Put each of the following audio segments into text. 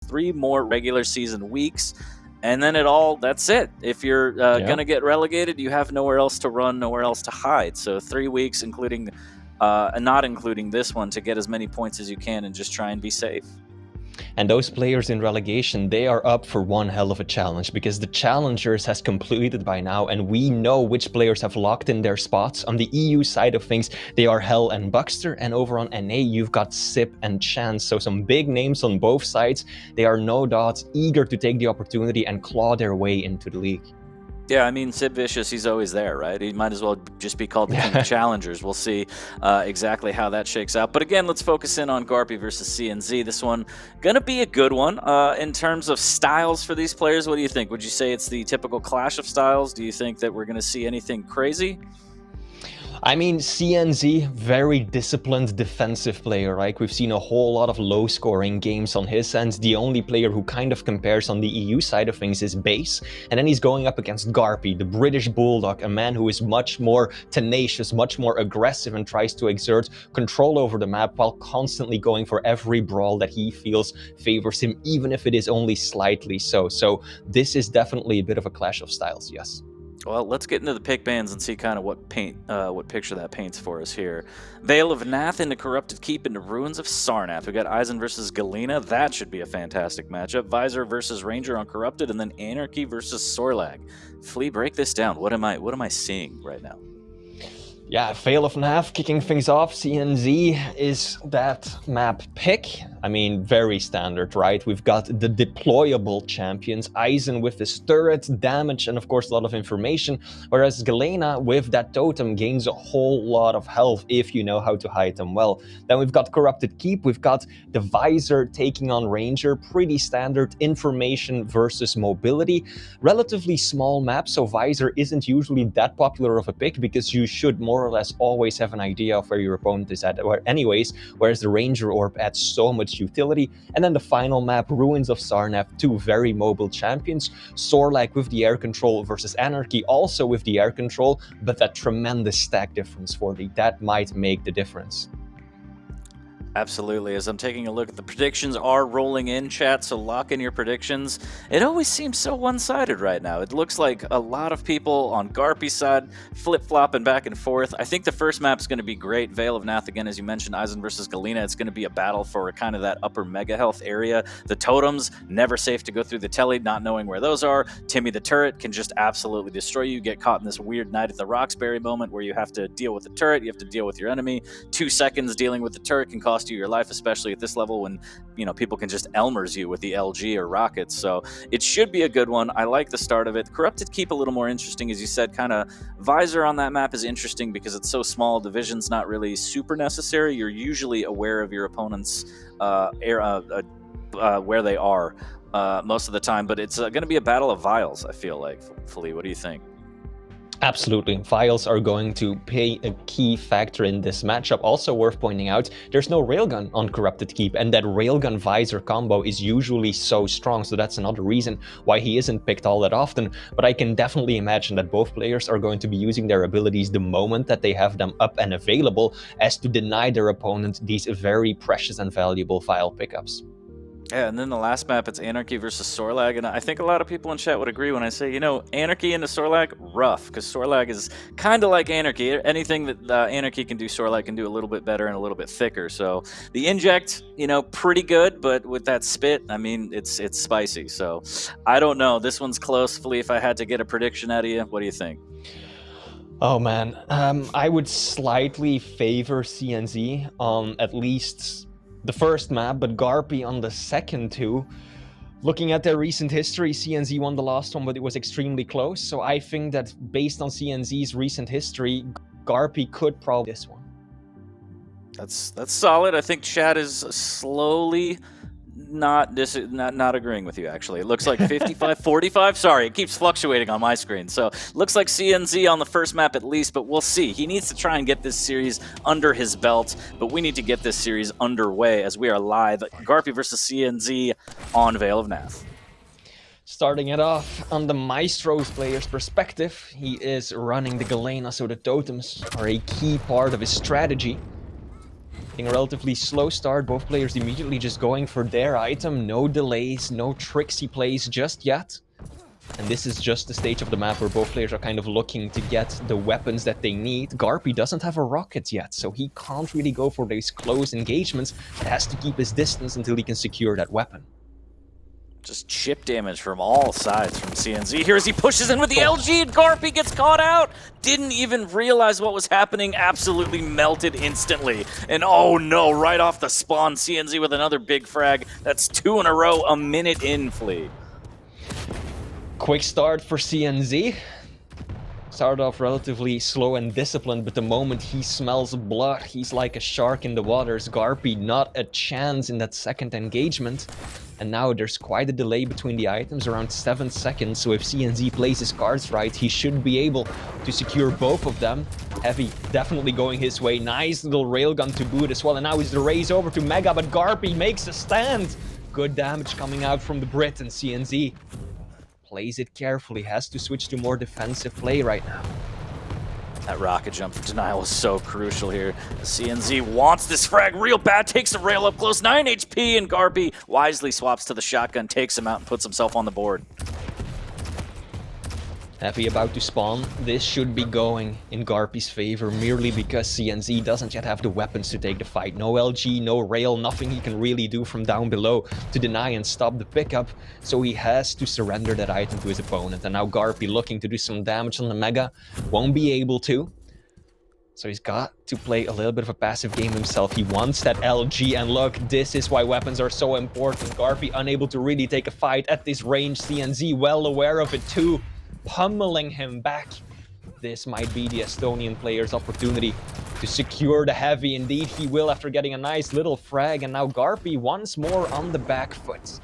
3 more regular season weeks. And then that's it. If you're going to get relegated, you have nowhere else to run, nowhere else to hide. So 3 weeks, including, not including this one, to get as many points as you can and just try and be safe. And those players in relegation, they are up for one hell of a challenge, because the challengers has completed by now, and we know which players have locked in their spots. On the EU side of things, they are Hell and Buxter, and over on NA, you've got Sip and Chance. So some big names on both sides. They are no doubt eager to take the opportunity and claw their way into the league. Yeah, I mean, Sid Vicious, he's always there, right? He might as well just be called the King of Challengers. We'll see exactly how that shakes out. But again, let's focus in on GaRpY versus CNZ. This one going to be a good one. In terms of styles for these players, what do you think? Would you say it's the typical clash of styles? Do you think that we're going to see anything crazy? I mean, CNZ, very disciplined defensive player, right? We've seen a whole lot of low-scoring games on his end. The only player who kind of compares on the EU side of things is Base. And then he's going up against GaRpY, the British Bulldog, a man who is much more tenacious, much more aggressive, and tries to exert control over the map while constantly going for every brawl that he feels favors him, even if it is only slightly so. So this is definitely a bit of a clash of styles, yes. Well, let's get into the pick bans and see kind of what picture that paints for us here. Veil of Nath into Corrupted Keep into Ruins of Sarnath. We got Eisen versus Galena. That should be a fantastic matchup. Visor versus Ranger on Corrupted, and then Anarchy versus Sorlag. Flea, break this down. What am I seeing right now? Yeah, Veil of Nath kicking things off. CNZ is that map pick. I mean, very standard, right? We've got the deployable champions, Eisen with his turret, damage, and of course a lot of information, whereas Galena with that totem gains a whole lot of health if you know how to hide them well. Then we've got Corrupted Keep, we've got the Visor taking on Ranger, pretty standard information versus mobility. Relatively small map, so Visor isn't usually that popular of a pick because you should more or less always have an idea of where your opponent is at anyways, whereas the Ranger Orb adds so much utility. And then the final map, Ruins of Sarnath, 2 very mobile champions. Sorlag with the air control versus Anarchy, also with the air control, but that tremendous stack difference for the, that might make the difference. Absolutely. As I'm taking a look at the predictions are rolling in, chat, so lock in your predictions. It always seems so one-sided right now. It looks like a lot of people on GaRpY's side flip-flopping back and forth. I think the first map is going to be great. Veil of Nath, again, as you mentioned, Eisen versus Galena. It's going to be a battle for kind of that upper mega health area. The totems, never safe to go through the telly, not knowing where those are. Timmy the turret can just absolutely destroy you. Get caught in this weird Night at the Roxbury moment where you have to deal with the turret, you have to deal with your enemy. 2 seconds dealing with the turret can cost you your life, especially at this level when, you know, people can just Elmers you with the LG or rockets. So it should be a good one. I like the start of it. Corrupted Keep a little more interesting, as you said. Kind of Visor on that map is interesting because it's so small. Division's not really super necessary. You're usually aware of your opponent's where they are most of the time, but it's going to be a battle of vials, I feel like. Flea, what do you think? Absolutely. Vials are going to play a key factor in this matchup. Also worth pointing out, there's no railgun on Corrupted Keep, and that railgun Visor combo is usually so strong, so that's another reason why he isn't picked all that often. But I can definitely imagine that both players are going to be using their abilities the moment that they have them up and available, as to deny their opponent these very precious and valuable vial pickups. Yeah, and then the last map, it's Anarchy versus Sorlag, and I think a lot of people in chat would agree when I say, you know, Anarchy into Sorlag, rough, because Sorlag is kind of like Anarchy. Anything that Anarchy can do, Sorlag can do a little bit better and a little bit thicker. So the inject, you know, pretty good, but with that spit, I mean, it's spicy. So I don't know. This one's close. Flea, if I had to get a prediction out of you, what do you think? Oh man, I would slightly favor CNZ on at least the first map, but GaRpY on the second 2. Looking at their recent history, CNZ won the last one, but it was extremely close. So I think that based on CNZ's recent history, GaRpY could probably this one. That's solid. I think chat is slowly not agreeing with you, actually. It looks like 55-45. Sorry, it keeps fluctuating on my screen. So looks like CNZ on the first map at least, but we'll see. He needs to try and get this series under his belt, but we need to get this series underway as we are live. GaRpY versus CNZ on Veil of Nath. Starting it off on the Maestro's player's perspective, he is running the Galena, so the totems are a key part of his strategy. Getting a relatively slow start, both players immediately just going for their item. No delays, no tricksy plays just yet. And this is just the stage of the map where both players are kind of looking to get the weapons that they need. GaRpY doesn't have a rocket yet, so he can't really go for these close engagements. He has to keep his distance until he can secure that weapon. Just chip damage from all sides from CNZ. Here as he pushes in with the LG, and GaRpY gets caught out. Didn't even realize what was happening. Absolutely melted instantly. And oh no, right off the spawn, CNZ with another big frag. That's 2 in a row, a minute in, Flea. Quick start for CNZ. Started off relatively slow and disciplined, but the moment he smells blood, he's like a shark in the waters. GaRpY not a chance in that second engagement. And now there's quite a delay between the items, around 7 seconds. So if CNZ plays his cards right, he should be able to secure both of them. Heavy definitely going his way. Nice little railgun to boot as well. And now he's the race over to Mega, but GaRpY makes a stand. Good damage coming out from the Brit, and CNZ plays it carefully, has to switch to more defensive play right now. That rocket jump for denial is so crucial here. CNZ wants this frag real bad, takes the rail up close, 9 HP, and GaRpY wisely swaps to the shotgun, takes him out, and puts himself on the board. Heavy about to spawn. This should be going in GaRpY's favor merely because CNZ doesn't yet have the weapons to take the fight. No LG, no rail, nothing he can really do from down below to deny and stop the pickup. So he has to surrender that item to his opponent. And now GaRpY looking to do some damage on the Mega. Won't be able to. So he's got to play a little bit of a passive game himself. He wants that LG, and look, this is why weapons are so important. GaRpY unable to really take a fight at this range. CNZ well aware of it too. Pummeling him back. This might be the Estonian player's opportunity to secure the heavy. Indeed, he will after getting a nice little frag. And now GaRpY once more on the back foot.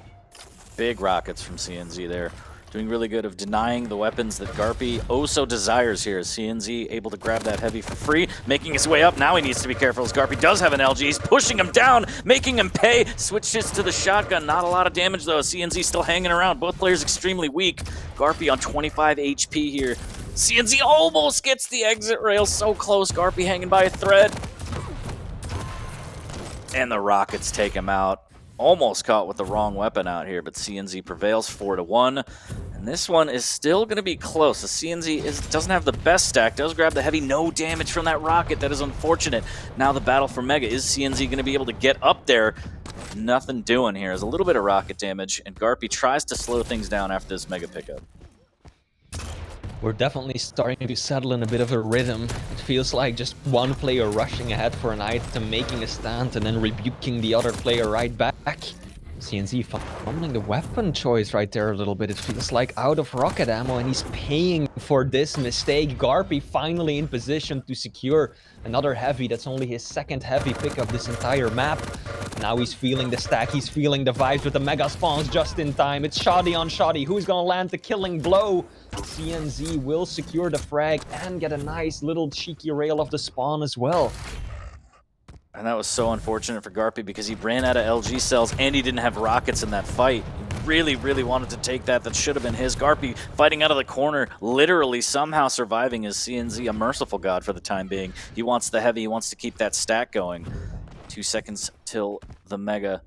Big rockets from CNZ there. Doing really good of denying the weapons that GaRpY oh so desires here. CNZ able to grab that heavy for free, making his way up. Now he needs to be careful as GaRpY does have an LG. He's pushing him down, making him pay. Switches to the shotgun. Not a lot of damage though. CNZ still hanging around. Both players extremely weak. GaRpY on 25 HP here. CNZ almost gets the exit rail. So close. GaRpY hanging by a thread. And the rockets take him out. Almost caught with the wrong weapon out here, but CNZ prevails 4-1. And this one is still going to be close. The CNZ doesn't have the best stack, does grab the heavy, no damage from that rocket. That is unfortunate. Now the battle for Mega. Is CNZ going to be able to get up there? Nothing doing here. There's a little bit of rocket damage, and GaRpY tries to slow things down after this Mega pickup. We're definitely starting to settle in a bit of a rhythm. It feels like just one player rushing ahead for an item, making a stand, and then rebuking the other player right back. CNZ fumbling the weapon choice right there a little bit. It feels like out of rocket ammo, and he's paying for this mistake. GaRpY finally in position to secure another heavy. That's only his second heavy pickup this entire map. Now he's feeling the stack, he's feeling the vibes with the Mega spawns just in time. It's shoddy on shoddy. Who's gonna land the killing blow? CNZ will secure the frag and get a nice little cheeky rail of the spawn as well. And that was so unfortunate for GaRpY because he ran out of LG cells and he didn't have rockets in that fight. He really, really wanted to take that. That should have been his. GaRpY fighting out of the corner, literally somehow surviving as CNZ, a merciful god for the time being. He wants the heavy, he wants to keep that stack going. 2 seconds till the Mega.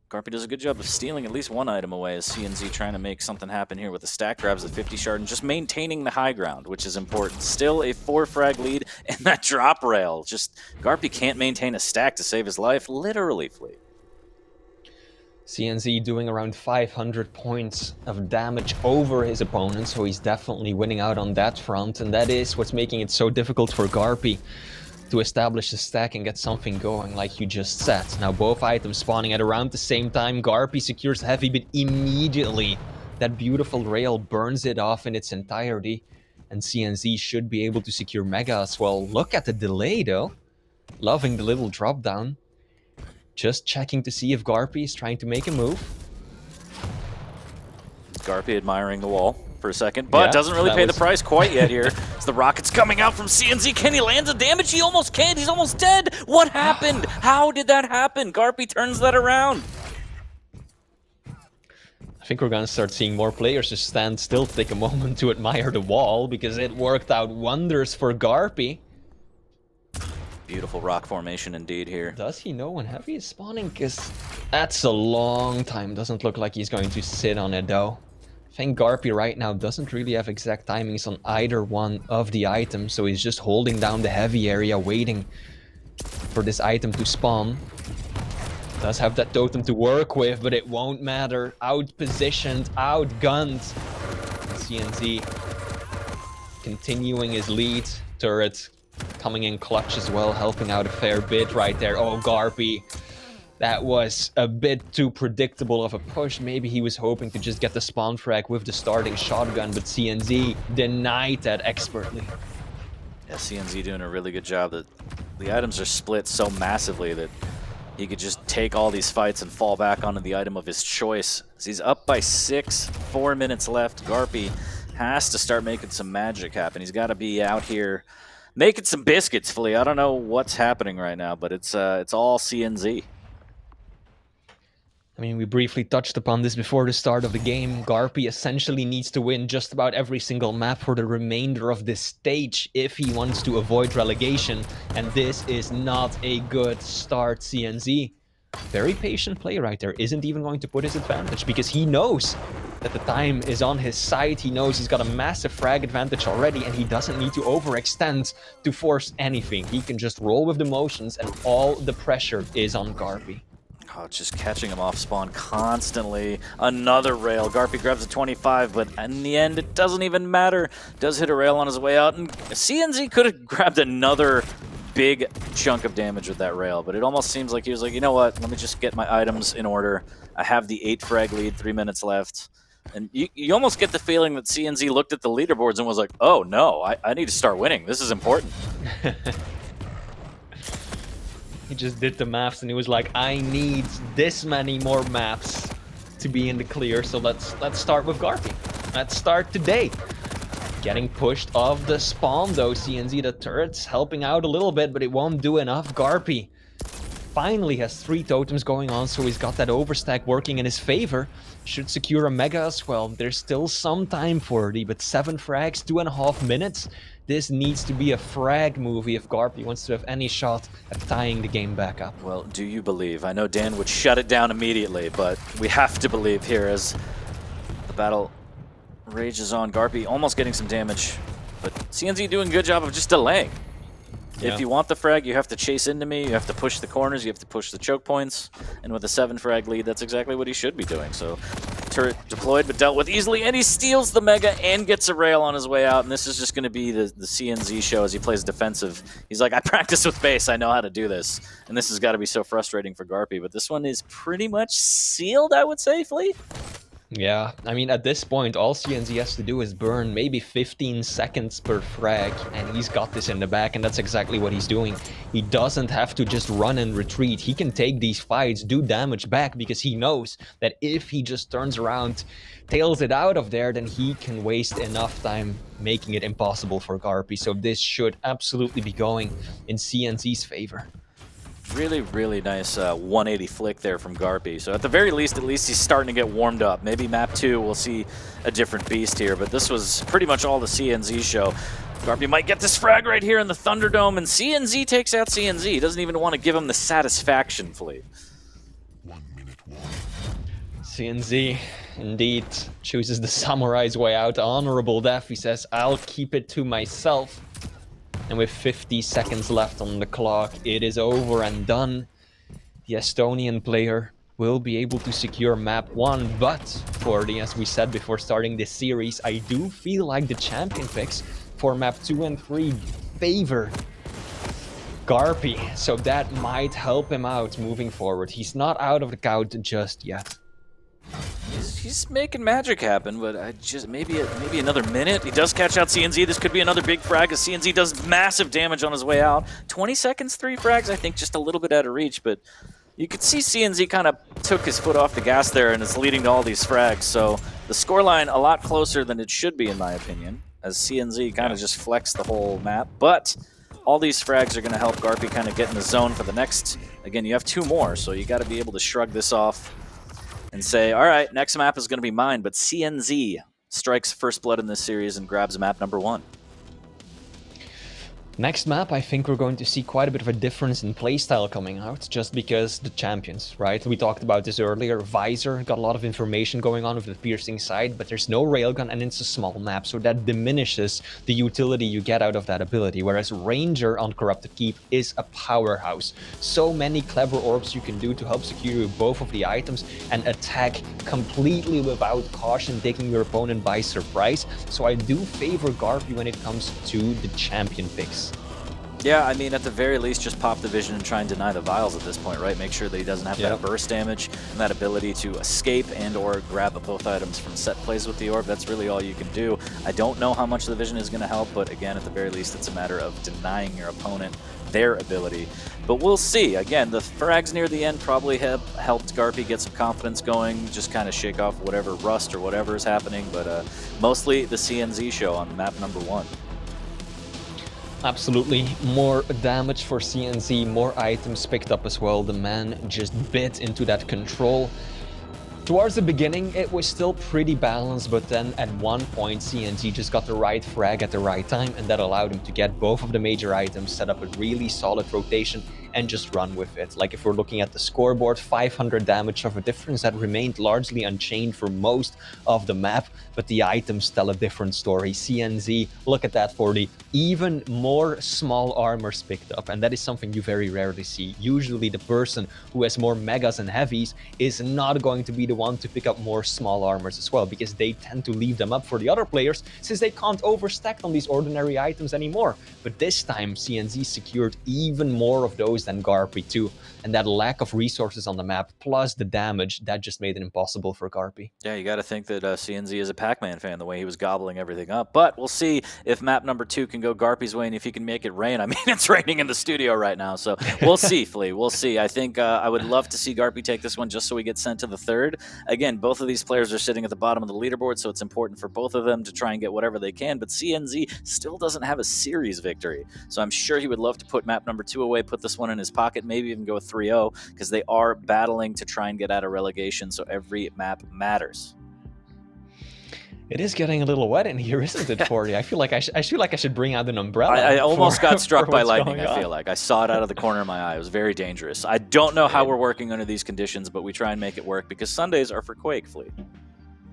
GaRpY does a good job of stealing at least one item away as CNZ trying to make something happen here with the stack grabs at 50 shard and just maintaining the high ground, which is important. Still a 4 frag lead, and that drop rail. Just GaRpY can't maintain a stack to save his life, literally, Flea. CNZ doing around 500 points of damage over his opponent, so he's definitely winning out on that front, and that is what's making it so difficult for GaRpY to establish a stack and get something going, like you just said. Now both items spawning at around the same time. GaRpY secures heavy, but immediately that beautiful rail burns it off in its entirety, and CNZ should be able to secure Mega as well. Look at the delay though. Loving the little drop down. Just checking to see if GaRpY is trying to make a move. GaRpY admiring the wall for a second, but yeah, doesn't really pay the price quite yet here. As the rocket's coming out from CNZ, can he land the damage? He almost can't, he's almost dead! What happened? How did that happen? GaRpY turns that around. I think we're gonna start seeing more players just stand still, take a moment to admire the wall, because it worked out wonders for GaRpY. Beautiful rock formation indeed here. Does he know when Heavy is spawning? Because that's a long time. Doesn't look like he's going to sit on it though. I think GaRpY right now doesn't really have exact timings on either one of the items, so he's just holding down the Heavy area, waiting for this item to spawn. Does have that totem to work with, but it won't matter. Outpositioned, outgunned. CNZ continuing his lead. Turret coming in clutch as well, helping out a fair bit right there. Oh, GaRpY. That was a bit too predictable of a push. Maybe he was hoping to just get the spawn frag with the starting shotgun, but CNZ denied that expertly. Yeah, CNZ doing a really good job. That the items are split so massively that he could just take all these fights and fall back onto the item of his choice. So he's up by 6, 4 minutes left. GaRpY has to start making some magic happen. He's got to be out here making some biscuits, Flea. I don't know what's happening right now, but it's all CNZ. I mean, we briefly touched upon this before the start of the game. GaRpY essentially needs to win just about every single map for the remainder of this stage if he wants to avoid relegation. And this is not a good start, CNZ. Very patient play right there. Isn't even going to put his advantage because he knows that the time is on his side. He knows he's got a massive frag advantage already and he doesn't need to overextend to force anything. He can just roll with the motions and all the pressure is on GaRpY. Oh, just catching him off spawn constantly. Another rail. GaRpY grabs a 25, but in the end, it doesn't even matter. Does hit a rail on his way out, and CNZ could have grabbed another big chunk of damage with that rail, but it almost seems like he was like, you know what, let me just get my items in order. I have the 8 frag lead, 3 minutes left. And you almost get the feeling that CNZ looked at the leaderboards and was like, oh no, I need to start winning. This is important. He just did the maths and he was like, I need this many more maps to be in the clear, so let's start with GaRpY. Let's start today. Getting pushed off the spawn though, CNZ. The turret's helping out a little bit, but it won't do enough. GaRpY finally has 3 totems going on, so he's got that overstack working in his favor. Should secure a mega as well. There's still some time for it, but 7 frags, 2.5 minutes. This needs to be a frag movie if GaRpY wants to have any shot at tying the game back up. Well, do you believe? I know Dan would shut it down immediately, but we have to believe here as the battle rages on. GaRpY almost getting some damage, but CNZ doing a good job of just delaying. Yeah. If you want the frag, you have to chase into me, you have to push the corners, you have to push the choke points, and with a 7 frag lead, that's exactly what he should be doing. So, turret deployed but dealt with easily, and he steals the mega and gets a rail on his way out, and this is just going to be the CNZ show as he plays defensive. He's like, I practice with base, I know how to do this, and this has got to be so frustrating for GaRpY, but this one is pretty much sealed, I would say, Flea. Yeah, I mean, at this point, all CNZ has to do is burn maybe 15 seconds per frag, and he's got this in the back, and that's exactly what he's doing. He doesn't have to just run and retreat. He can take these fights, do damage back, because he knows that if he just turns around, tails it out of there, then he can waste enough time making it impossible for GaRpY. So this should absolutely be going in CNZ's favor. Really, really nice 180 flick there from GaRpY. So at the very least, at least he's starting to get warmed up. Maybe map 2 we'll see a different beast here, but this was pretty much all the CNZ show. GaRpY might get this frag right here in the Thunderdome, and CNZ takes out CNZ. He doesn't even want to give him the satisfaction, Flea. CNZ indeed chooses the samurai's way out. Honorable death. He says, I'll keep it to myself. And with 50 seconds left on the clock, it is over and done. The Estonian player will be able to secure map 1, but for the, as we said before starting this series, I do feel like the champion picks for map 2 and 3 favor GaRpY, so that might help him out moving forward. He's not out of the count just yet. He's making magic happen, but I just maybe another minute. He does catch out CNZ. This could be another big frag as CNZ does massive damage on his way out. 20 seconds, 3 frags, I think just a little bit out of reach, but you could see CNZ kind of took his foot off the gas there and is leading to all these frags. So the scoreline a lot closer than it should be in my opinion, as CNZ kind of just flexed the whole map. But all these frags are going to help GaRpY kind of get in the zone for the next. Again, you have 2 more, so you got to be able to shrug this off and say, all right, next map is going to be mine. But CNZ strikes first blood in this series and grabs map number 1. Next map, I think we're going to see quite a bit of a difference in playstyle coming out, just because the champions, right? We talked about this earlier. Visor got a lot of information going on with the piercing side, but there's no railgun and it's a small map, so that diminishes the utility you get out of that ability. Whereas Ranger on Corrupted Keep is a powerhouse. So many clever orbs you can do to help secure both of the items and attack completely without caution, taking your opponent by surprise. So I do favor GaRpY when it comes to the champion picks. Yeah, I mean, at the very least, just pop the vision and try and deny the vials at this point, right? Make sure that he doesn't have that burst damage and that ability to escape and or grab both items from set plays with the orb. That's really all you can do. I don't know how much the vision is going to help, but again, at the very least, it's a matter of denying your opponent their ability. But we'll see. Again, the frags near the end probably have helped GaRpY get some confidence going, just kind of shake off whatever rust or whatever is happening, but mostly the CNZ show on map number 1. Absolutely. More damage for CNZ, more items picked up as well. The man just bit into that control. Towards the beginning, it was still pretty balanced, but then at one point, CNZ just got the right frag at the right time, and that allowed him to get both of the major items, set up a really solid rotation, and just run with it. Like if we're looking at the scoreboard, 500 damage of a difference that remained largely unchanged for most of the map, but the items tell a different story. CNZ, look at that 40, even more small armors picked up, and that is something you very rarely see. Usually the person who has more megas and heavies is not going to be the one to pick up more small armors as well, because they tend to leave them up for the other players since they can't overstack on these ordinary items anymore. But this time CNZ secured even more of those than GaRpY too, and that lack of resources on the map plus the damage, that just made it impossible for GaRpY. Yeah, you got to think that CNZ is a Pac-Man fan, the way he was gobbling everything up. But we'll see if map number 2 can go GaRpY's way and if he can make it rain. I mean, it's raining in the studio right now, so we'll see, Flea. We'll see. I think I would love to see GaRpY take this one just so we get sent to the 3rd. Again, both of these players are sitting at the bottom of the leaderboard, so it's important for both of them to try and get whatever they can. But CNZ still doesn't have a series victory, so I'm sure he would love to put map number 2 away, put this one in his pocket, maybe even go 3-0, because they are battling to try and get out of relegation, so every map matters. It is getting a little wet in here, isn't it, 40? I feel like I should bring out an umbrella. I almost got struck by lightning, I feel like. I saw it out of the corner of my eye. It was very dangerous. I don't know how we're working under these conditions, but we try and make it work because Sundays are for Quake, Flea.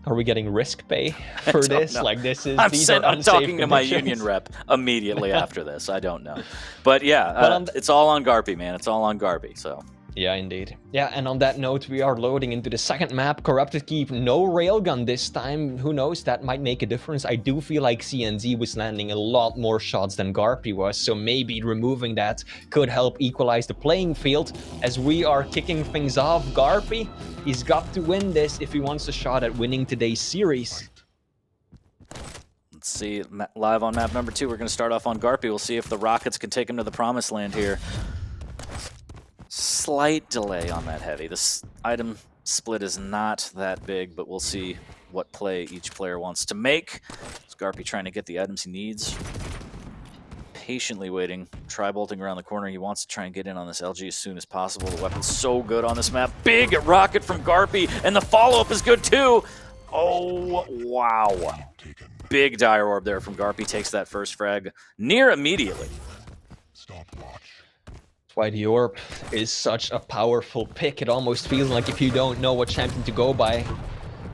Are we getting risk pay for this? Know. Like this is. I'm talking to my union rep immediately after this. I don't know, but yeah, it's all on GaRpY, man. It's all on GaRpY. So. Yeah, indeed. Yeah, and on that note, we are loading into the second map, Corrupted Keep. No railgun this time. Who knows? That might make a difference. I do feel like CNZ was landing a lot more shots than GaRpY was, so maybe removing that could help equalize the playing field. As we are kicking things off, GaRpY, he's got to win this if he wants a shot at winning today's series. Let's see, live on map number 2, we're going to start off on GaRpY. We'll see if the Rockets can take him to the promised land here. Slight delay on that heavy. This item split is not that big, but we'll see what play each player wants to make. It's GaRpY trying to get the items he needs. Patiently waiting, tri-bolting around the corner. He wants to try and get in on this LG as soon as possible. The weapon's so good on this map. Big rocket from GaRpY, and the follow-up is good too. Oh, wow. Big dire orb there from GaRpY. Takes that first frag near immediately. Why the orb is such a powerful pick. It almost feels like if you don't know what champion to go by,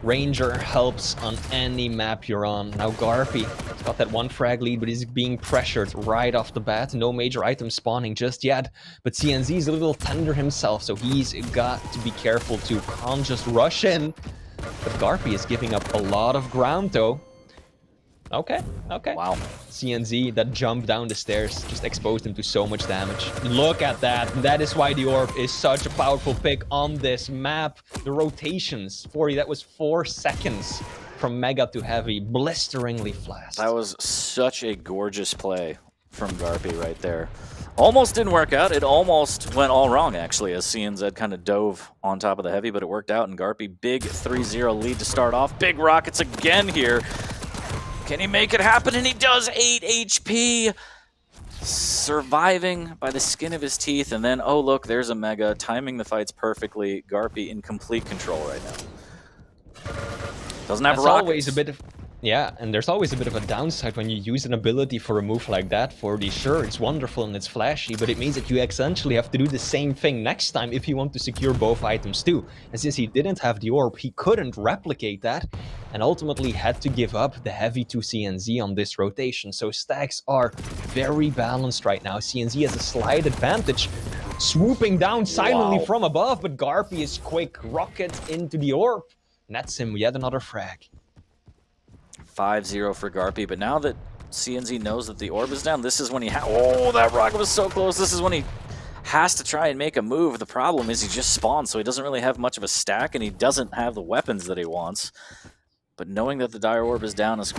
Ranger helps on any map you're on. Now GaRpY has got that one frag lead, but he's being pressured right off the bat. No major items spawning just yet, but CNZ is a little tender himself, so he's got to be careful too. Can't just rush in, but GaRpY is giving up a lot of ground though. Okay. Wow. CNZ, that jump down the stairs, just exposed him to so much damage. Look at that. That is why the orb is such a powerful pick on this map. The rotations, 40, that was 4 seconds from mega to heavy, blisteringly fast. That was such a gorgeous play from GaRpY right there. Almost didn't work out. It almost went all wrong, actually, as CNZ kind of dove on top of the heavy, but it worked out, and GaRpY, big 3-0 lead to start off. Big rockets again here. Can he make it happen? And he does. 8 HP. Surviving by the skin of his teeth. And then, oh, look, there's a mega. Timing the fights perfectly. GaRpY in complete control right now. Doesn't have rockets. Always a bit of... Yeah, and there's always a bit of a downside when you use an ability for a move like that. Sure, it's wonderful and it's flashy, but it means that you essentially have to do the same thing next time if you want to secure both items too. And since he didn't have the orb, he couldn't replicate that, and ultimately had to give up the heavy to CNZ on this rotation. So stacks are very balanced right now. CNZ has a slight advantage, swooping down silently from above, but GaRpY is quick rocket into the orb. Nets him yet another frag. 5-0 for GaRpY, but now that CNZ knows that the orb is down, this is when he oh, that rocket was so close. This is when he has to try and make a move. The problem is he just spawned, so he doesn't really have much of a stack, and he doesn't have the weapons that he wants. But knowing that the Dire Orb is down is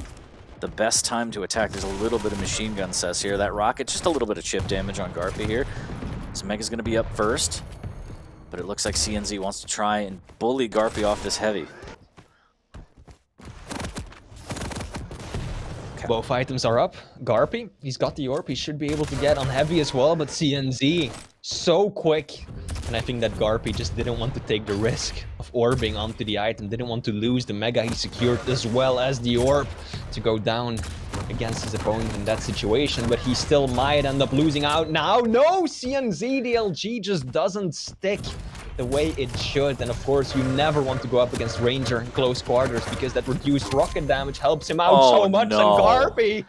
the best time to attack. There's a little bit of machine gun cess here. That rocket, just a little bit of chip damage on GaRpY here. So Mega's going to be up first, but it looks like CNZ wants to try and bully GaRpY off this heavy. Both items are up. GaRpY, he's got the orb, he should be able to get on heavy as well, but CNZ, so quick. And I think that GaRpY just didn't want to take the risk of orbing onto the item, didn't want to lose the Mega he secured as well as the orb to go down against his opponent in that situation, but he still might end up losing out now. No, CNZ, the LG just doesn't stick the way it should, and of course you never want to go up against Ranger in close quarters because that reduced rocket damage helps him out so much. No. And GaRpY,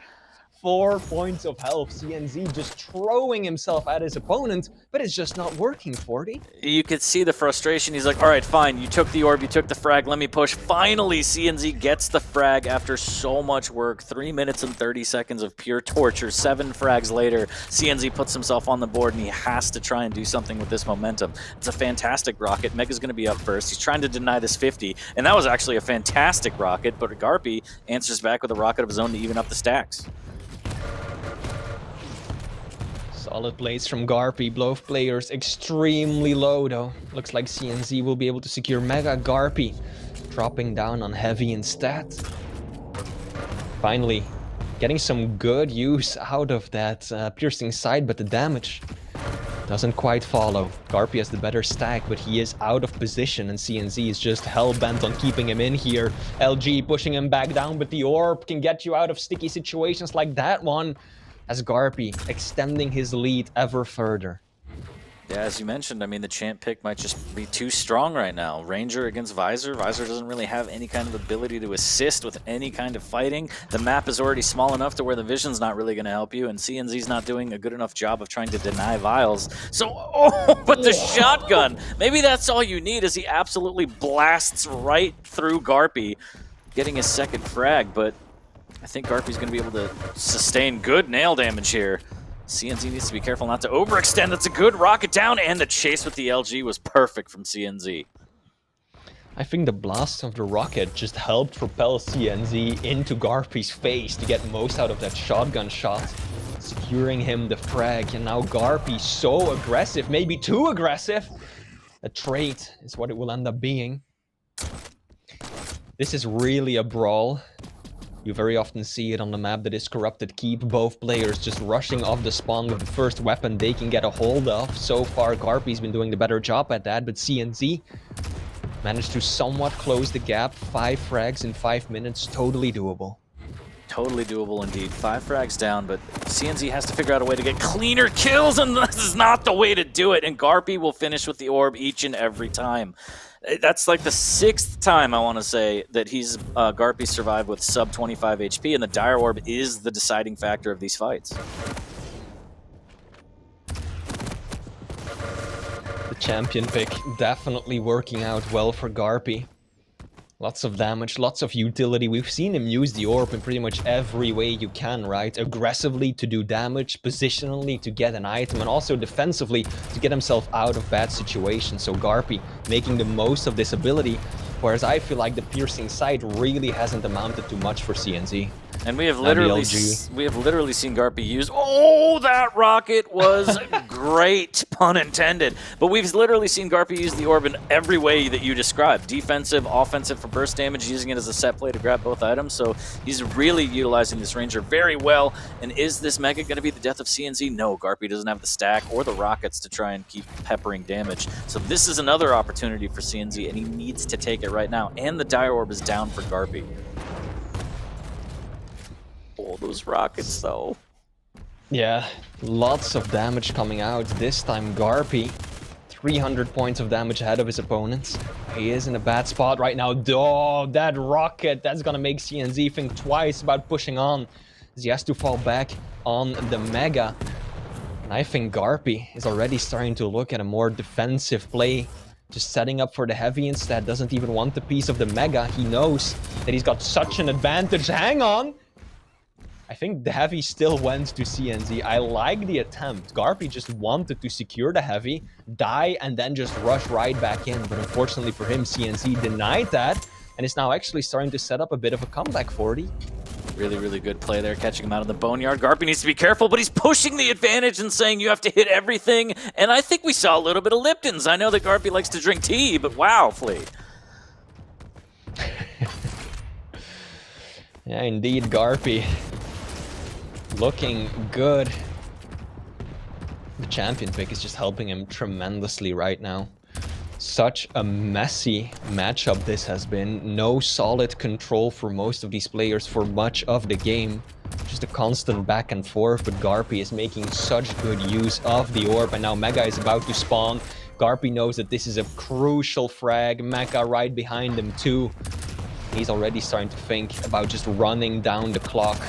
4 points of health. CNZ just throwing himself at his opponent, but it's just not working, 40. You could see the frustration. He's like, all right, fine, you took the orb, you took the frag, let me push. Finally, CNZ gets the frag after so much work. 3 minutes and 30 seconds of pure torture. 7 frags later, CNZ puts himself on the board, and he has to try and do something with this momentum. It's a fantastic rocket. Mega's going to be up first. He's trying to deny this 50, and that was actually a fantastic rocket, but GaRpY answers back with a rocket of his own to even up the stacks. Solid plays from GaRpY, both players extremely low though. Looks like CNZ will be able to secure Mega. GaRpY dropping down on heavy instead. Finally, getting some good use out of that piercing sight, but the damage doesn't quite follow. GaRpY has the better stack, but he is out of position, and CNZ is just hell-bent on keeping him in here. LG pushing him back down, but the orb can get you out of sticky situations like that one, as GaRpY extending his lead ever further. Yeah, as you mentioned, I mean, the champ pick might just be too strong right now. Ranger against Visor. Visor doesn't really have any kind of ability to assist with any kind of fighting. The map is already small enough to where the vision's not really going to help you, and CNZ's not doing a good enough job of trying to deny Vials. So, oh, but the shotgun! Maybe that's all you need, as he absolutely blasts right through GaRpY, getting his second frag, but I think GaRpY's going to be able to sustain good nail damage here. CNZ needs to be careful not to overextend. That's a good rocket down, and the chase with the LG was perfect from CNZ. I think the blast of the rocket just helped propel CNZ into GaRpY's face to get most out of that shotgun shot, securing him the frag. And now GaRpY so aggressive, maybe too aggressive. A trait is what it will end up being. This is really a brawl. You very often see it on the map that is Corrupted Keep. Both players just rushing off the spawn with the first weapon they can get a hold of. So far, GaRpY's been doing the better job at that, but CNZ managed to somewhat close the gap. 5 frags in 5 minutes, totally doable. Totally doable indeed. 5 frags down, but CNZ has to figure out a way to get cleaner kills, and this is not the way to do it, and GaRpY will finish with the orb each and every time. That's like the 6th time, I want to say, that he's GaRpY survived with sub 25 HP, and the Dire Orb is the deciding factor of these fights. The champion pick definitely working out well for GaRpY. Lots of damage, lots of utility. We've seen him use the orb in pretty much every way you can, right? Aggressively to do damage, positionally to get an item, and also defensively to get himself out of bad situations. So GaRpY making the most of this ability, whereas I feel like the piercing sight really hasn't amounted to much for CNZ. And we have literally seen GaRpY use. Oh, that rocket was great, pun intended. But we've literally seen GaRpY use the orb in every way that you described: defensive, offensive for burst damage, using it as a set play to grab both items. So he's really utilizing this Ranger very well. And is this Mega going to be the death of CNZ? No, GaRpY doesn't have the stack or the rockets to try and keep peppering damage. So this is another opportunity for CNZ, and he needs to take it right now. And the Dire Orb is down for GaRpY. Oh, those rockets, though. Yeah, lots of damage coming out. This time GaRpY, 300 points of damage ahead of his opponents. He is in a bad spot right now. Oh, that rocket, that's gonna make CNZ think twice about pushing on, as he has to fall back on the Mega. And I think GaRpY is already starting to look at a more defensive play, just setting up for the Heavy instead. Doesn't even want the piece of the Mega. He knows that he's got such an advantage. Hang on! I think the Heavy still went to CNZ. I like the attempt. GaRpY just wanted to secure the Heavy, die, and then just rush right back in. But unfortunately for him, CNZ denied that, and is now actually starting to set up a bit of a comeback 40. Really, really good play there, catching him out of the boneyard. GaRpY needs to be careful, but he's pushing the advantage and saying you have to hit everything. And I think we saw a little bit of Lipton's. I know that GaRpY likes to drink tea, but wow, Flea. Yeah, indeed, GaRpY looking good. The champion pick is just helping him tremendously right now. Such a messy matchup this has been. No solid control for most of these players for much of the game. Just a constant back and forth, but GaRpY is making such good use of the orb, and now Mega is about to spawn. GaRpY knows that this is a crucial frag. Mega right behind him too. He's already starting to think about just running down the clock.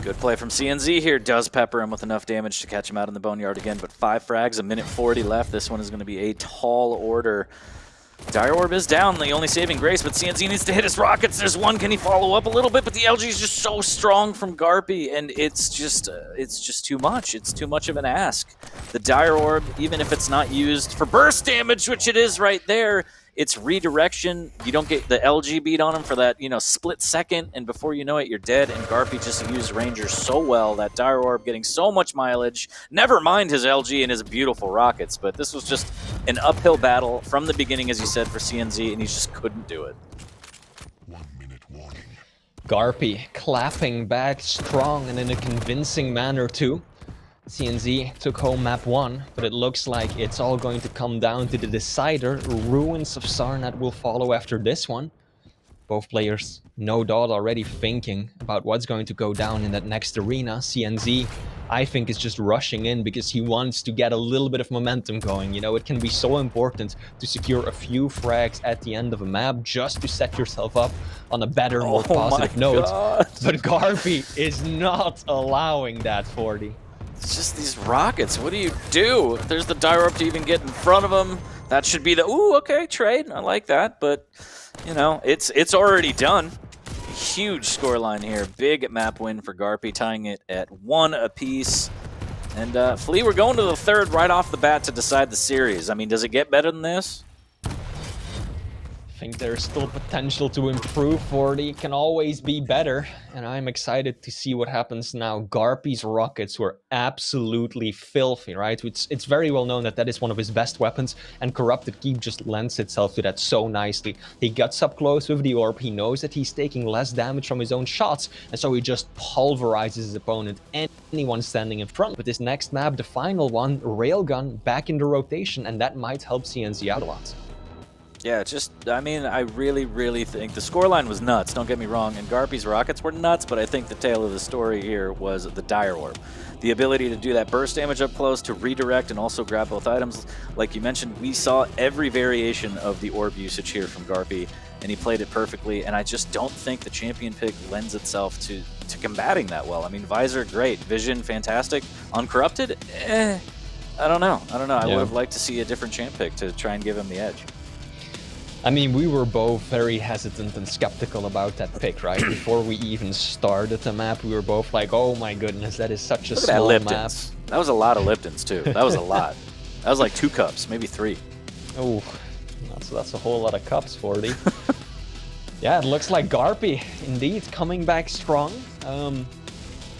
Good play from CNZ here. Does pepper him with enough damage to catch him out in the boneyard again, but 5 frags, a minute 40 left. This one is going to be a tall order. Dire Orb is down, the only saving grace, but CNZ needs to hit his rockets. There's one. Can he follow up a little bit? But the LG is just so strong from GaRpY, and it's just too much. It's too much of an ask. The Dire Orb, even if it's not used for burst damage, which it is right there, it's redirection. You don't get the LG beat on him for that, split second, and before you know it, you're dead. And GaRpY just used Ranger so well. That Dire Orb getting so much mileage. Never mind his LG and his beautiful rockets, but this was just an uphill battle from the beginning, as you said, for CNZ, and he just couldn't do it. 1 minute warning. GaRpY clapping back strong and in a convincing manner too. CNZ took home map 1, but it looks like it's all going to come down to the decider. Ruins of Sarnath will follow after this one. Both players, no doubt, already thinking about what's going to go down in that next arena. CNZ, I think, is just rushing in because he wants to get a little bit of momentum going. It can be so important to secure a few frags at the end of a map just to set yourself up on a better, more positive note. But GaRpY is not allowing that 40. It's just these rockets. What do you do? There's the Dire Orb to even get in front of him. That should be the... Ooh, okay, trade. I like that. But, it's already done. Huge scoreline here. Big map win for GaRpY, tying it at 1 apiece. And, Flea, we're going to the 3rd right off the bat to decide the series. I mean, does it get better than this? I think there's still potential to improve. 40 can always be better, and I'm excited to see what happens now. GaRpY's rockets were absolutely filthy, right? It's very well known that that is one of his best weapons, and Corrupted Keep just lends itself to that so nicely. He gets up close with the orb, he knows that he's taking less damage from his own shots, and so he just pulverizes his opponent, anyone standing in front. With this next map, the final one, Railgun back in the rotation, and that might help CNZ out a lot. Yeah, I really, really think the scoreline was nuts, don't get me wrong, and GaRpY's rockets were nuts, but I think the tale of the story here was the Dire Orb. The ability to do that burst damage up close, to redirect, and also grab both items. Like you mentioned, we saw every variation of the orb usage here from GaRpY, and he played it perfectly, and I just don't think the champion pick lends itself to combating that well. I mean, Visor, great. Vision, fantastic. Uncorrupted? I don't know. I would have liked to see a different champ pick to try and give him the edge. I mean, we were both very hesitant and skeptical about that pick, right? Before we even started the map, we were both like, oh my goodness, that is such a small map. That was a lot of Liptons, too. That was a lot. That was like 2 cups, maybe 3. Oh, that's a whole lot of cups, 40. Yeah, it looks like GaRpY, indeed, coming back strong.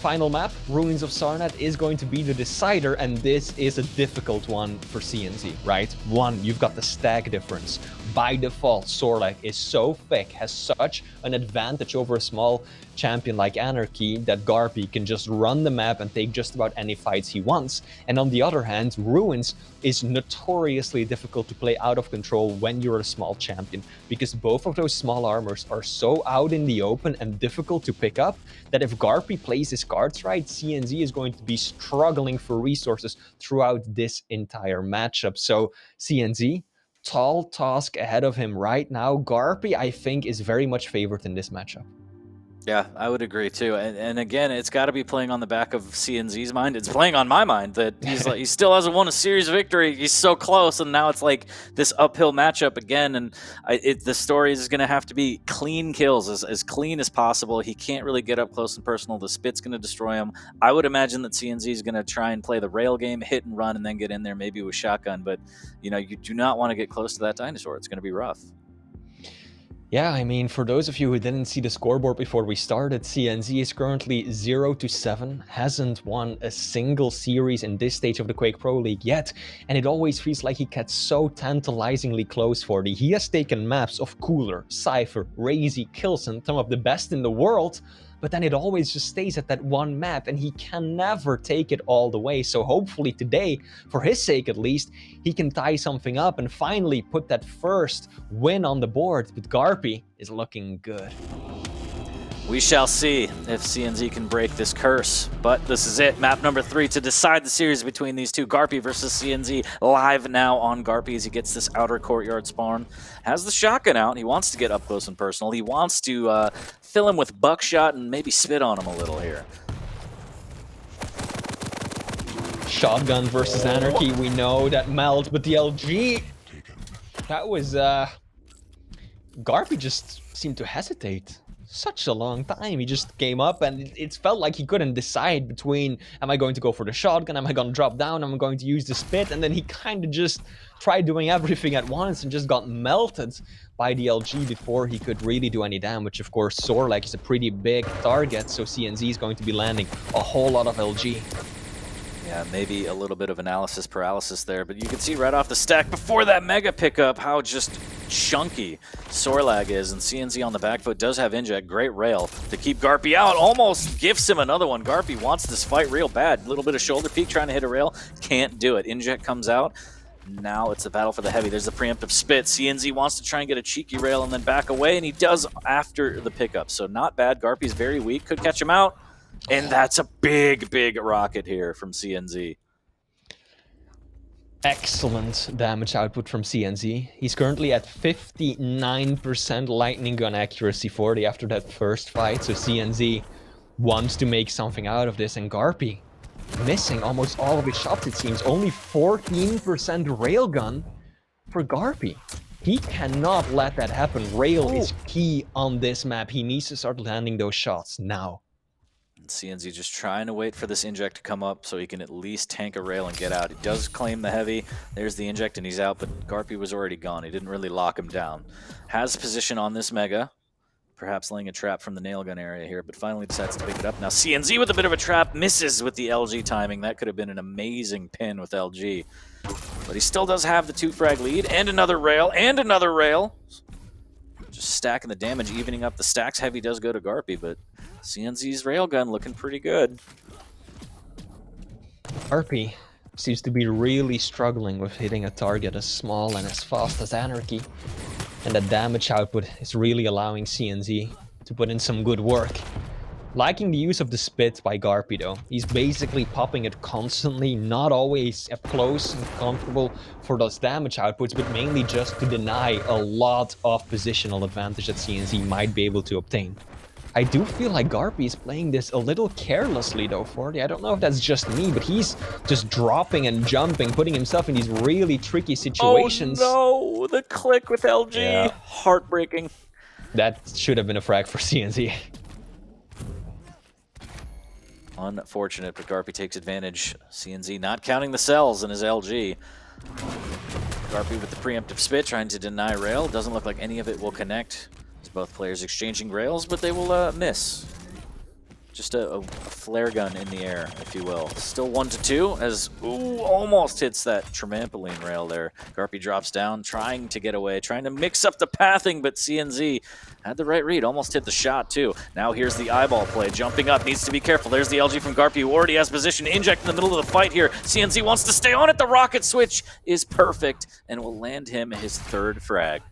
final map, Ruins of Sarnath, is going to be the decider, and this is a difficult one for CNZ, right? One, you've got the stack difference. By default, Sorlag is so thick, has such an advantage over a small champion like Anarchy that GaRpY can just run the map and take just about any fights he wants. And on the other hand, Ruins is notoriously difficult to play out of control when you're a small champion, because both of those small armors are so out in the open and difficult to pick up that if GaRpY plays his cards right, CNZ is going to be struggling for resources throughout this entire matchup. So CNZ, tall task ahead of him right now. GaRpY, I think, is very much favored in this matchup. Yeah, I would agree too. And again, it's got to be playing on the back of CNZ's mind. It's playing on my mind that he's like, he still hasn't won a series victory. He's so close, and now it's like this uphill matchup again. And the story is going to have to be clean kills, as clean as possible. He can't really get up close and personal. The spit's going to destroy him. I would imagine that CNZ is going to try and play the rail game, hit and run, and then get in there maybe with shotgun. But you know, you do not want to get close to that dinosaur. It's going to be rough. Yeah, I mean, for those of you who didn't see the scoreboard before we started, CNZ is currently 0-7, hasn't won a single series in this stage of the Quake Pro League yet, and it always feels like he gets so tantalizingly close for it. He has taken maps of Cooler, Cypher, Razy, Kilson, some of the best in the world, but then it always just stays at that one map, and he can never take it all the way. So hopefully today, for his sake at least, he can tie something up and finally put that first win on the board. But GaRpY is looking good. We shall see if CNZ can break this curse. But this is it, map number 3 to decide the series between these two. GaRpY versus CNZ, live now on GaRpY as he gets this outer courtyard spawn. Has the shotgun out. He wants to get up close and personal. He wants to fill him with buckshot and maybe spit on him a little here. Shotgun versus Anarchy, we know that meld, but the LG, that was, GaRpY just seemed to hesitate. Such a long time. He just came up and it felt like he couldn't decide between, am I going to go for the shotgun, am I going to drop down, am I going to use the spit, and then he kind of just tried doing everything at once and just got melted by the LG before he could really do any damage. Of course, Sorlag is a pretty big target, so CNZ is going to be landing a whole lot of LG. Yeah, maybe a little bit of analysis paralysis there, but you can see right off the stack before that mega pickup how just chunky Sorlag is, and CNZ on the back foot does have inject. Great rail to keep GaRpY out. Almost gifts him another one. GaRpY wants this fight real bad. A little bit of shoulder peek trying to hit a rail. Can't do it. Inject comes out. Now it's a battle for the heavy. There's the preemptive spit. CNZ wants to try and get a cheeky rail and then back away, and he does after the pickup. So not bad. GaRpY's very weak. Could catch him out. And that's a big, big rocket here from CNZ. Excellent damage output from CNZ. He's currently at 59% lightning gun accuracy 40 after that first fight. So CNZ wants to make something out of this, and GaRpY missing almost all of his shots, it seems. Only 14% railgun for GaRpY. He cannot let that happen. Rail is key on this map. He needs to start landing those shots now. CNZ just trying to wait for this inject to come up so he can at least tank a rail and get out. He does claim the heavy. There's the inject and he's out, but GaRpY was already gone. He didn't really lock him down. Has position on this mega. Perhaps laying a trap from the nail gun area here, but finally decides to pick it up. Now CNZ with a bit of a trap, misses with the LG timing. That could have been an amazing pin with LG. But he still does have the 2-frag lead, and another rail, and another rail. Just stacking the damage, evening up the stacks. Heavy does go to GaRpY, but CNZ's railgun looking pretty good. GaRpY seems to be really struggling with hitting a target as small and as fast as Anarchy. And the damage output is really allowing CNZ to put in some good work. Liking the use of the spit by GaRpY though. He's basically popping it constantly, not always up close and comfortable for those damage outputs, but mainly just to deny a lot of positional advantage that CNZ might be able to obtain. I do feel like GaRpY is playing this a little carelessly though, 40. I don't know if that's just me, but he's just dropping and jumping, putting himself in these really tricky situations. Oh no, the click with LG. Yeah. Heartbreaking. That should have been a frag for CNZ. Unfortunate, but GaRpY takes advantage. CNZ not counting the cells in his LG. GaRpY with the preemptive spit, trying to deny rail. Doesn't look like any of it will connect. It's both players exchanging rails, but they will miss. Just a flare gun in the air, if you will. Still 1-2 as, ooh, almost hits that trampoline rail there. GaRpY drops down, trying to get away, trying to mix up the pathing, but CNZ had the right read, almost hit the shot too. Now here's the eyeball play, jumping up, needs to be careful. There's the LG from GaRpY, who already has position. Inject in the middle of the fight here. CNZ wants to stay on it. The rocket switch is perfect and will land him his 3rd frag.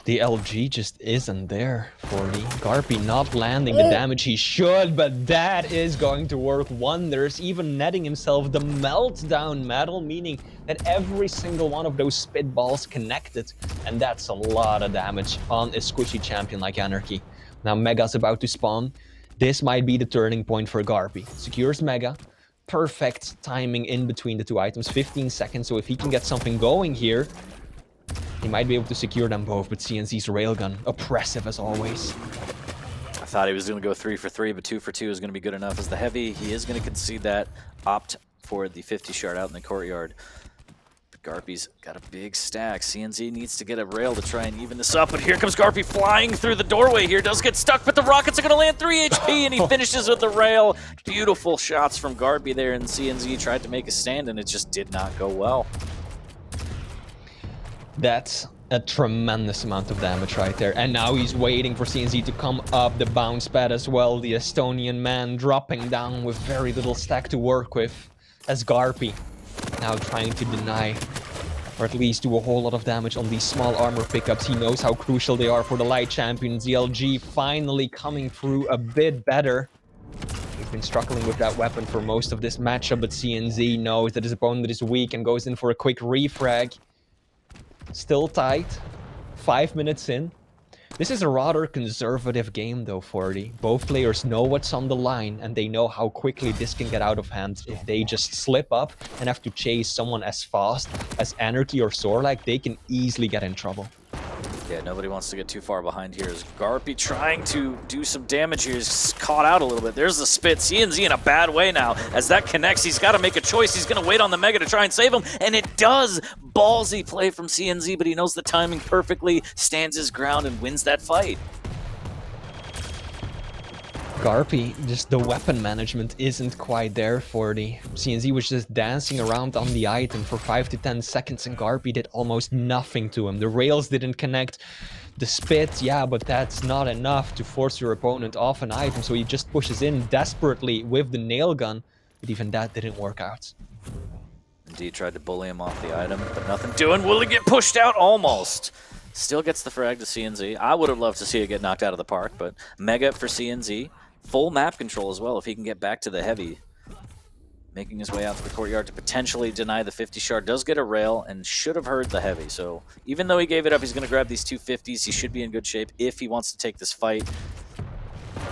The LG just isn't there for the GaRpY, not landing the damage he should, but that is going to work wonders, even netting himself the meltdown medal, meaning that every single one of those spitballs connected, and that's a lot of damage on a squishy champion like Anarchy. Now Mega's about to spawn. This might be the turning point for GaRpY. Secures Mega, perfect timing in between the two items, 15 seconds, so if he can get something going here, he might be able to secure them both, but CNZ's railgun, oppressive as always. I thought he was going to go 3 for 3, but 2 for 2 is going to be good enough as the heavy. He is going to concede that, opt for the 50 shard out in the courtyard. But GaRpY's got a big stack. CNZ needs to get a rail to try and even this up, but here comes GaRpY flying through the doorway here. Does get stuck, but the rockets are going to land 3 HP, and he finishes with the rail. Beautiful shots from GaRpY there, and CNZ tried to make a stand, and it just did not go well. That's a tremendous amount of damage right there. And now he's waiting for CNZ to come up the bounce pad as well. The Estonian man dropping down with very little stack to work with. As GaRpY now trying to deny, or at least do a whole lot of damage on these small armor pickups. He knows how crucial they are for the light champions. The LG finally coming through a bit better. He's been struggling with that weapon for most of this matchup, but CNZ knows that his opponent is weak and goes in for a quick refrag. Still tight, 5 minutes in. This is a rather conservative game though, 40. Both players know what's on the line, and they know how quickly this can get out of hand if they just slip up and have to chase someone as fast as Anarchy or Sorlak. They can easily get in trouble. Yeah, nobody wants to get too far behind here. As GaRpY trying to do some damage here. He's caught out a little bit. There's the spit. CNZ in a bad way now. As that connects, he's got to make a choice. He's going to wait on the Mega to try and save him, and it does. Ballsy play from CNZ, but he knows the timing perfectly, stands his ground, and wins that fight. GaRpY, just the weapon management isn't quite there for the CNZ. Was just dancing around on the item for 5 to 10 seconds, and GaRpY did almost nothing to him. The rails didn't connect. The spit, yeah, but that's not enough to force your opponent off an item, so he just pushes in desperately with the nail gun, but even that didn't work out. Indeed, tried to bully him off the item, but nothing doing. Will he get pushed out? Almost. Still gets the frag to CNZ. I would have loved to see it get knocked out of the park, but Mega for CNZ. Full map control as well if he can get back to the heavy. Making his way out to the courtyard to potentially deny the 50 shard. Does get a rail and should have heard the heavy. So even though he gave it up, he's going to grab these 250s. He should be in good shape if he wants to take this fight.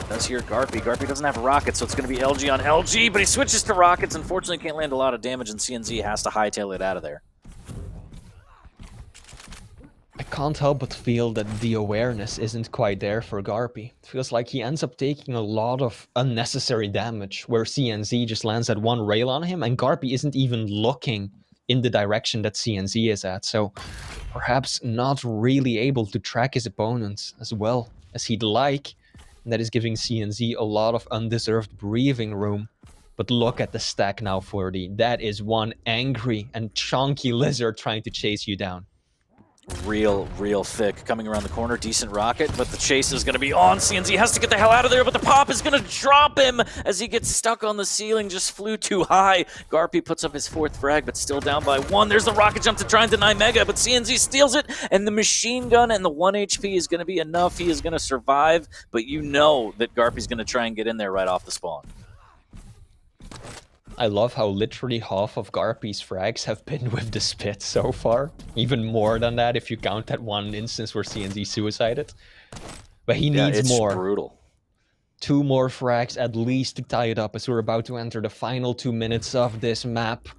Does here GaRpY. GaRpY doesn't have a rocket, so it's going to be LG on LG, but he switches to rockets. Unfortunately, can't land a lot of damage, and CNZ has to hightail it out of there. I can't help but feel that the awareness isn't quite there for GaRpY. It feels like he ends up taking a lot of unnecessary damage, where CNZ just lands at one rail on him, and GaRpY isn't even looking in the direction that CNZ is at, so perhaps not really able to track his opponents as well as he'd like, and that is giving CNZ a lot of undeserved breathing room. But look at the stack now, 40. That is one angry and chunky lizard trying to chase you down. Real thick. Coming around the corner, decent rocket, but the chase is going to be on. CNZ has to get the hell out of there, but the pop is going to drop him as he gets stuck on the ceiling, just flew too high. GaRpY puts up his 4th frag, but still down by 1. There's the rocket jump to try and deny Mega, but CNZ steals it, and the machine gun and the 1 HP is going to be enough. He is going to survive, but you know that GaRpY's going to try and get in there right off the spawn. I love how literally half of GaRpY's frags have been with the spit so far. Even more than that if you count that one instance where CNZ suicided. But he needs more. It's brutal. 2 more frags at least to tie it up as we're about to enter the final 2 minutes of this map.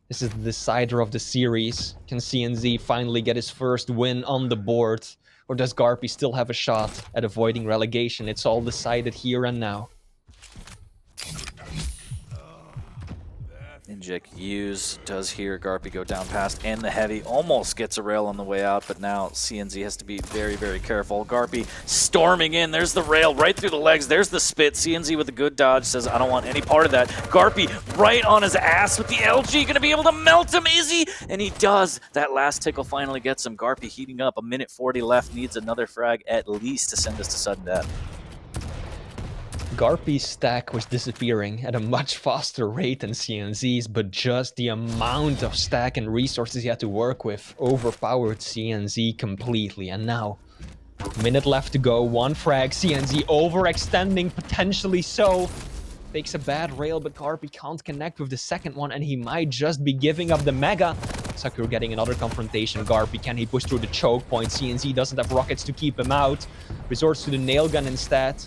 This is the decider of the series. Can CNZ finally get his first win on the board? Or does GaRpY still have a shot at avoiding relegation? It's all decided here and now. Inject use does hear GaRpY go down past, and the heavy almost gets a rail on the way out, but now CNZ has to be very, very careful. GaRpY storming in. There's the rail right through the legs. There's the spit. CNZ with a good dodge says, I don't want any part of that. GaRpY right on his ass with the LG. Going to be able to melt him, is he? And he does. That last tickle finally gets him. GaRpY heating up. 1:40 left. Needs another frag at least to send us to sudden death. GaRpY's stack was disappearing at a much faster rate than CNZ's, but just the amount of stack and resources he had to work with overpowered CNZ completely. And now, minute left to go, one frag, CNZ overextending, potentially so. Takes a bad rail, but GaRpY can't connect with the second one, and he might just be giving up the mega. Sakura getting another confrontation. GaRpY, can he push through the choke point? CNZ doesn't have rockets to keep him out. Resorts to the nail gun instead.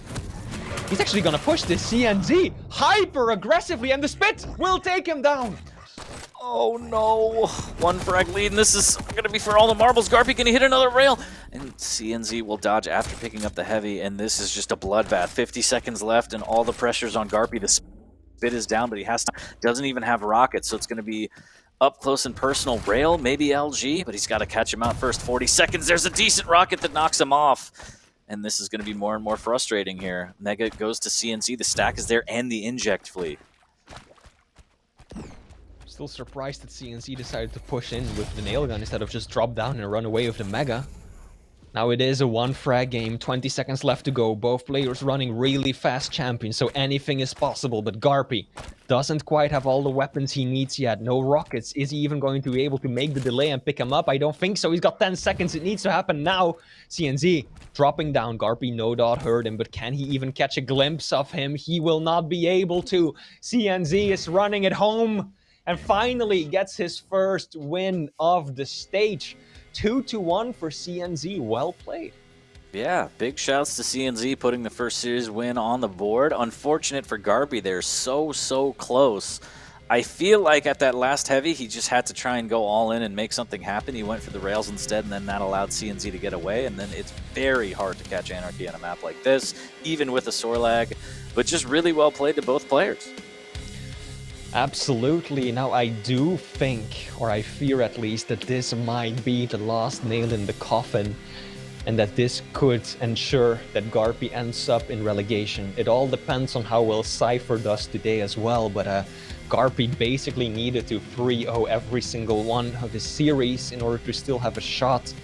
He's actually gonna push this CNZ hyper aggressively, and the spit will take him down. Oh no, one frag lead, and this is gonna be for all the marbles. GaRpY, can he hit another rail? And CNZ will dodge after picking up the heavy, and this is just a bloodbath. 50 seconds left, and all the pressure's on GaRpY. The spit is down, but he doesn't even have rockets, so it's gonna be up close and personal. Rail, maybe LG, but he's gotta catch him out first. 40 seconds, there's a decent rocket that knocks him off. And this is going to be more and more frustrating here. Mega goes to CNC, the stack is there, and the inject fleet. Still surprised that CNC decided to push in with the nail gun instead of just drop down and run away with the mega. Now it is a one frag game, 20 seconds left to go. Both players running really fast champions, so anything is possible. But GaRpY doesn't quite have all the weapons he needs yet. No rockets. Is he even going to be able to make the delay and pick him up? I don't think so. He's got 10 seconds. It needs to happen now. CNZ dropping down. GaRpY no doubt heard him, but can he even catch a glimpse of him? He will not be able to. CNZ is running it home and finally gets his first win of the stage. 2-1 for CNZ. Well played. Yeah, big shouts to CNZ putting the first series win on the board. Unfortunate for GaRpY, they're so close. I feel like at that last heavy, he just had to try and go all in and make something happen. He went for the rails instead, and then that allowed CNZ to get away. And then it's very hard to catch Anarchy on a map like this, even with a sore lag. But just really well played to both players. Absolutely. Now I do think, or I fear at least, that this might be the last nail in the coffin, and that this could ensure that GaRpY ends up in relegation. It all depends on how well Cypher does today as well, but GaRpY basically needed to 3-0 every single one of his series in order to still have a shot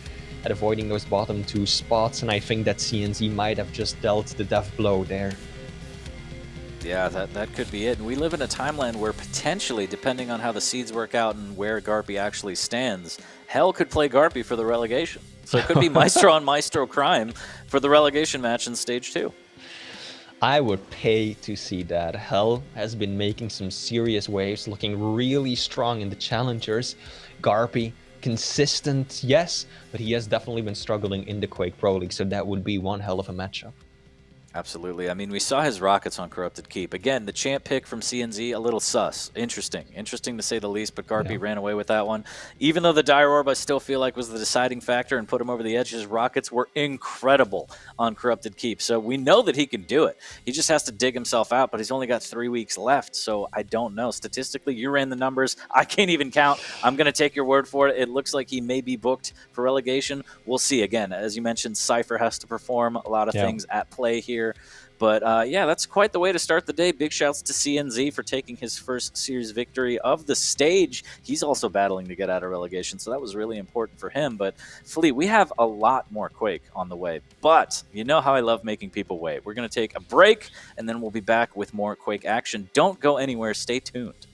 at avoiding those bottom two spots, and I think that CNZ might have just dealt the death blow there. Yeah, that could be it. And we live in a timeline where potentially, depending on how the seeds work out and where GaRpY actually stands, Hell could play GaRpY for the relegation. So it could be Maestro on Maestro Crime for the relegation match in Stage 2. I would pay to see that. Hell has been making some serious waves, looking really strong in the challengers. GaRpY, consistent, yes, but he has definitely been struggling in the Quake Pro League, so that would be one hell of a matchup. Absolutely. I mean, we saw his rockets on Corrupted Keep. Again, the champ pick from CNZ, a little sus. Interesting to say the least, but GaRpY ran away with that one. Even though the Dire Orb I still feel like was the deciding factor and put him over the edge, his rockets were incredible on Corrupted Keep. So we know that he can do it. He just has to dig himself out, but he's only got 3 weeks left, so I don't know. Statistically, you ran the numbers. I can't even count. I'm going to take your word for it. It looks like he may be booked for relegation. We'll see. Again, as you mentioned, Cypher has to perform. A lot of things at play here. But yeah, that's quite the way to start the day. Big shouts to CNZ for taking his first series victory of the stage. He's also battling to get out of relegation, so that was really important for him. But Fleet, we have a lot more Quake on the way. But you know how I love making people wait. We're going to take a break, and then we'll be back with more Quake action. Don't go anywhere. Stay tuned.